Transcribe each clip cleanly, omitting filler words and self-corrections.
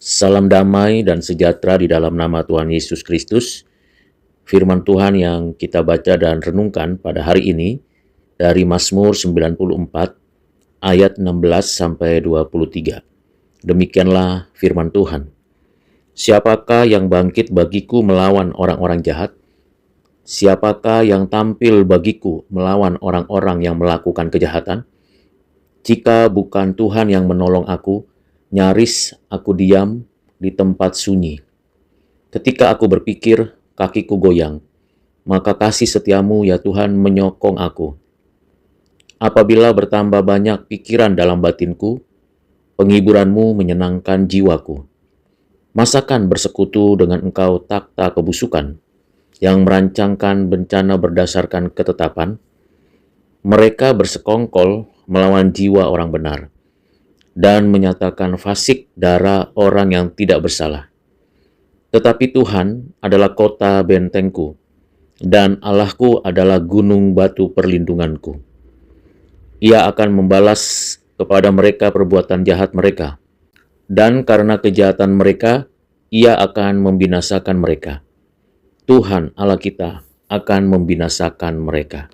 Salam damai dan sejahtera di dalam nama Tuhan Yesus Kristus. Firman Tuhan yang kita baca dan renungkan pada hari ini dari Mazmur 94 ayat 16 sampai 23. Demikianlah firman Tuhan. Siapakah yang bangkit bagiku melawan orang-orang jahat? Siapakah yang tampil bagiku melawan orang-orang yang melakukan kejahatan? Jika bukan Tuhan yang menolong aku, nyaris aku diam di tempat sunyi. Ketika aku berpikir, kakiku goyang. Maka kasih setiamu ya Tuhan menyokong aku. Apabila bertambah banyak pikiran dalam batinku, penghiburanmu menyenangkan jiwaku. Masakan bersekutu dengan engkau takhta kebusukan, yang merancangkan bencana berdasarkan ketetapan? Mereka bersekongkol melawan jiwa orang benar, dan menyatakan fasik darah orang yang tidak bersalah. Tetapi Tuhan adalah kota bentengku, dan Allahku adalah gunung batu perlindunganku. Ia akan membalas kepada mereka perbuatan jahat mereka, dan karena kejahatan mereka, ia akan membinasakan mereka. Tuhan Allah kita akan membinasakan mereka.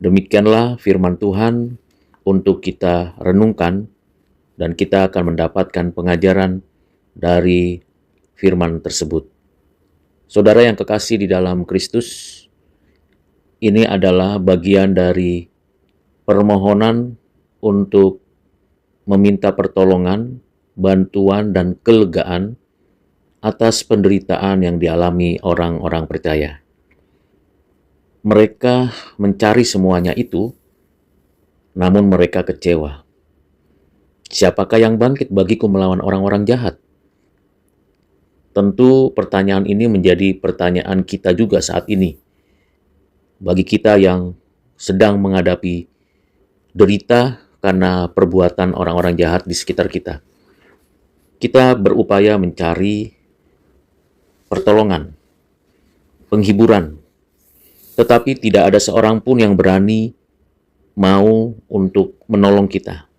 Demikianlah firman Tuhan untuk kita renungkan, dan kita akan mendapatkan pengajaran dari firman tersebut. Saudara yang kekasih di dalam Kristus, ini adalah bagian dari permohonan untuk meminta pertolongan, bantuan, dan kelegaan atas penderitaan yang dialami orang-orang percaya. Mereka mencari semuanya itu, namun mereka kecewa. Siapakah yang bangkit bagiku melawan orang-orang jahat? Tentu pertanyaan ini menjadi pertanyaan kita juga saat ini. Bagi kita yang sedang menghadapi derita karena perbuatan orang-orang jahat di sekitar kita. Kita berupaya mencari pertolongan, penghiburan, tetapi tidak ada seorang pun yang berani mau untuk menolong kita.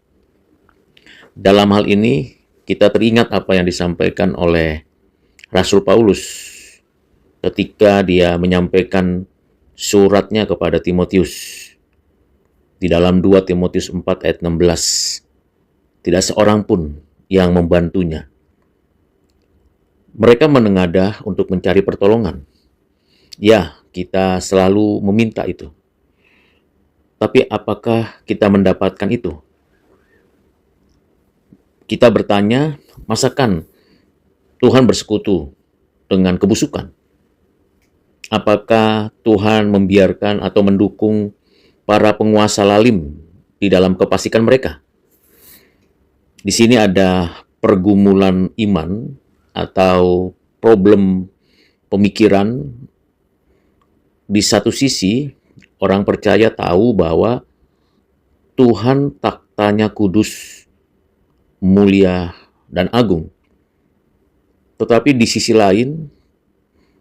Dalam hal ini, kita teringat apa yang disampaikan oleh Rasul Paulus ketika dia menyampaikan suratnya kepada Timotius. Di dalam 2 Timotius 4 ayat 16, tidak seorang pun yang membantunya. Mereka menengadah untuk mencari pertolongan. Ya, kita selalu meminta itu. Tapi apakah kita mendapatkan itu? Kita bertanya, masakan Tuhan bersekutu dengan kebusukan? Apakah Tuhan membiarkan atau mendukung para penguasa lalim di dalam kefasikan mereka? Di sini ada pergumulan iman atau problem pemikiran. Di satu sisi, orang percaya tahu bahwa Tuhan taktanya kudus, mulia, dan agung. Tetapi di sisi lain,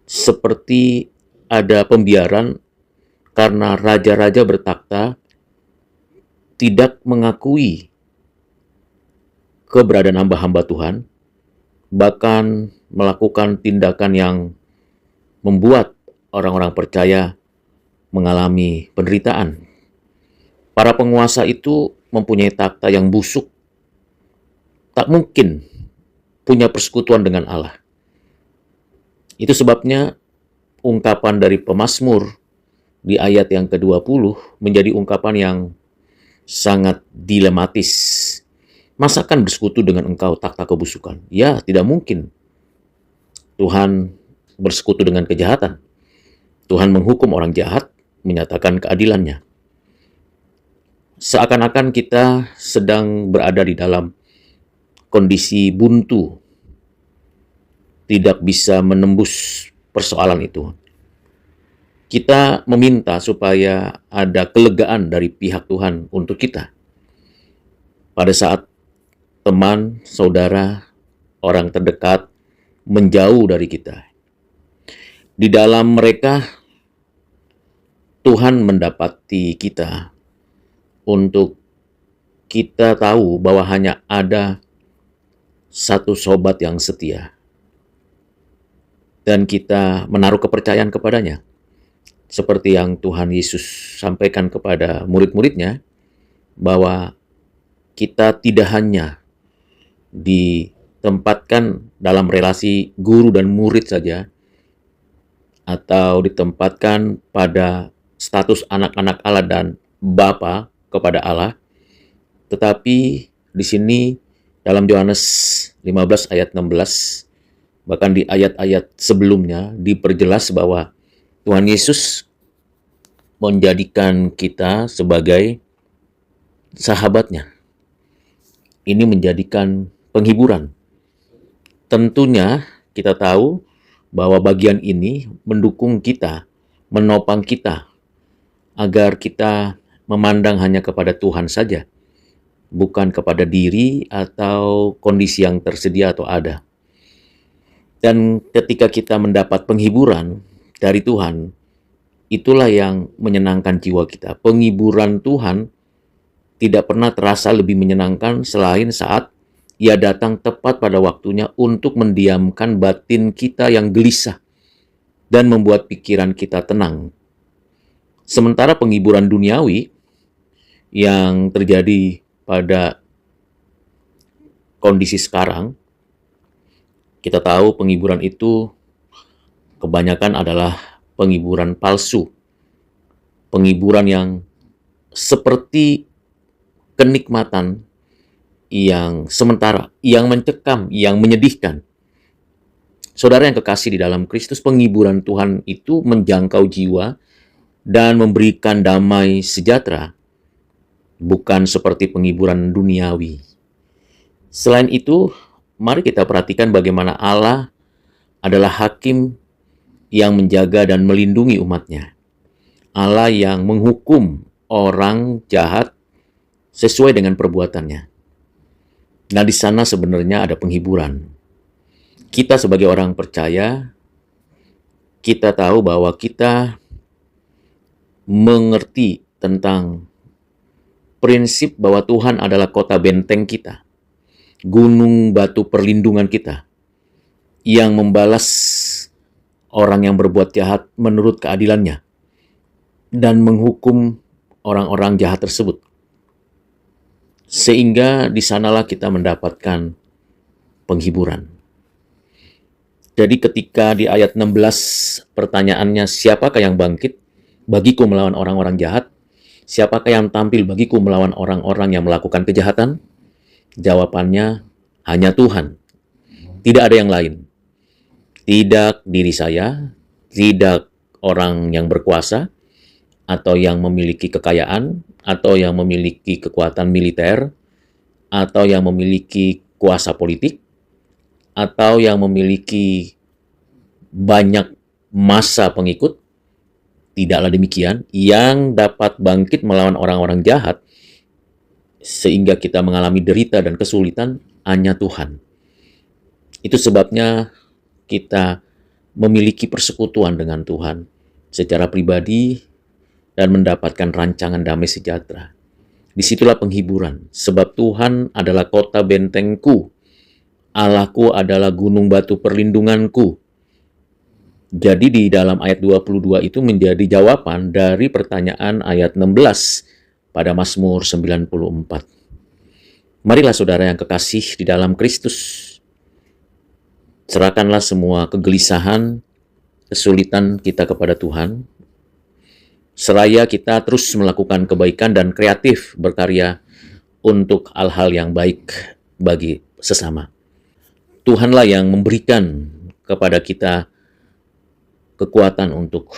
seperti ada pembiaran karena raja-raja bertakhta tidak mengakui keberadaan hamba-hamba Tuhan, bahkan melakukan tindakan yang membuat orang-orang percaya mengalami penderitaan. Para penguasa itu mempunyai takhta yang busuk, tak mungkin punya persekutuan dengan Allah. Itu sebabnya ungkapan dari pemazmur di ayat yang ke-20 menjadi ungkapan yang sangat dilematis. Masakan bersekutu dengan engkau takhta kebusukan? Ya, tidak mungkin. Tuhan bersekutu dengan kejahatan. Tuhan menghukum orang jahat, menyatakan keadilannya. Seakan-akan kita sedang berada di dalam kondisi buntu, tidak bisa menembus persoalan itu. Kita meminta supaya ada kelegaan dari pihak Tuhan untuk kita. Pada saat teman, saudara, orang terdekat menjauh dari kita, di dalam mereka Tuhan mendapati kita untuk kita tahu bahwa hanya ada satu sobat yang setia, dan kita menaruh kepercayaan kepadanya. Seperti yang Tuhan Yesus sampaikan kepada murid-muridnya, bahwa kita tidak hanya ditempatkan dalam relasi guru dan murid saja, atau ditempatkan pada status anak-anak Allah dan Bapa kepada Allah, tetapi di sini dalam Yohanes 15 ayat 16, bahkan di ayat-ayat sebelumnya diperjelas bahwa Tuhan Yesus menjadikan kita sebagai sahabatnya. Ini menjadikan penghiburan. Tentunya kita tahu bahwa bagian ini mendukung kita, menopang kita, agar kita memandang hanya kepada Tuhan saja, bukan kepada diri atau kondisi yang tersedia atau ada. Dan ketika kita mendapat penghiburan dari Tuhan, itulah yang menyenangkan jiwa kita. Penghiburan Tuhan tidak pernah terasa lebih menyenangkan selain saat Ia datang tepat pada waktunya untuk mendiamkan batin kita yang gelisah dan membuat pikiran kita tenang. Sementara penghiburan duniawi yang terjadi pada kondisi sekarang, kita tahu penghiburan itu kebanyakan adalah penghiburan palsu, penghiburan yang seperti kenikmatan yang sementara, yang mencekam, yang menyedihkan. Saudara yang kekasih di dalam Kristus, penghiburan Tuhan itu menjangkau jiwa dan memberikan damai sejahtera, bukan seperti penghiburan duniawi. Selain itu, mari kita perhatikan bagaimana Allah adalah hakim yang menjaga dan melindungi umatnya. Allah yang menghukum orang jahat sesuai dengan perbuatannya. Nah, di sana sebenarnya ada penghiburan. Kita sebagai orang percaya, kita tahu bahwa kita mengerti tentang prinsip bahwa Tuhan adalah kota benteng kita, gunung batu perlindungan kita, yang membalas orang yang berbuat jahat menurut keadilannya dan menghukum orang-orang jahat tersebut. Sehingga di sanalah kita mendapatkan penghiburan. Jadi ketika di ayat 16 pertanyaannya, siapakah yang bangkit bagiku melawan orang-orang jahat? Siapakah yang tampil bagiku melawan orang-orang yang melakukan kejahatan? Jawabannya, hanya Tuhan. Tidak ada yang lain. Tidak diri saya, tidak orang yang berkuasa, atau yang memiliki kekayaan, atau yang memiliki kekuatan militer, atau yang memiliki kuasa politik, atau yang memiliki banyak massa pengikut. Tidaklah demikian. Yang dapat bangkit melawan orang-orang jahat sehingga kita mengalami derita dan kesulitan hanya Tuhan. Itu sebabnya kita memiliki persekutuan dengan Tuhan secara pribadi dan mendapatkan rancangan damai sejahtera. Disitulah penghiburan, sebab Tuhan adalah kota bentengku, Allahku adalah gunung batu perlindunganku. Jadi di dalam ayat 22 itu menjadi jawaban dari pertanyaan ayat 16 pada Mazmur 94. Marilah saudara yang kekasih di dalam Kristus, serahkanlah semua kegelisahan, kesulitan kita kepada Tuhan, seraya kita terus melakukan kebaikan dan kreatif berkarya untuk hal-hal yang baik bagi sesama. Tuhanlah yang memberikan kepada kita kekuatan untuk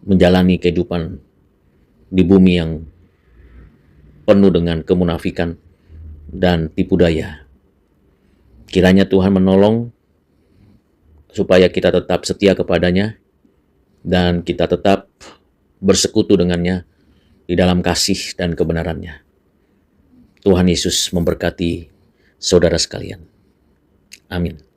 menjalani kehidupan di bumi yang penuh dengan kemunafikan dan tipu daya. Kiranya Tuhan menolong supaya kita tetap setia kepadanya dan kita tetap bersekutu dengannya di dalam kasih dan kebenarannya. Tuhan Yesus memberkati saudara sekalian. Amin.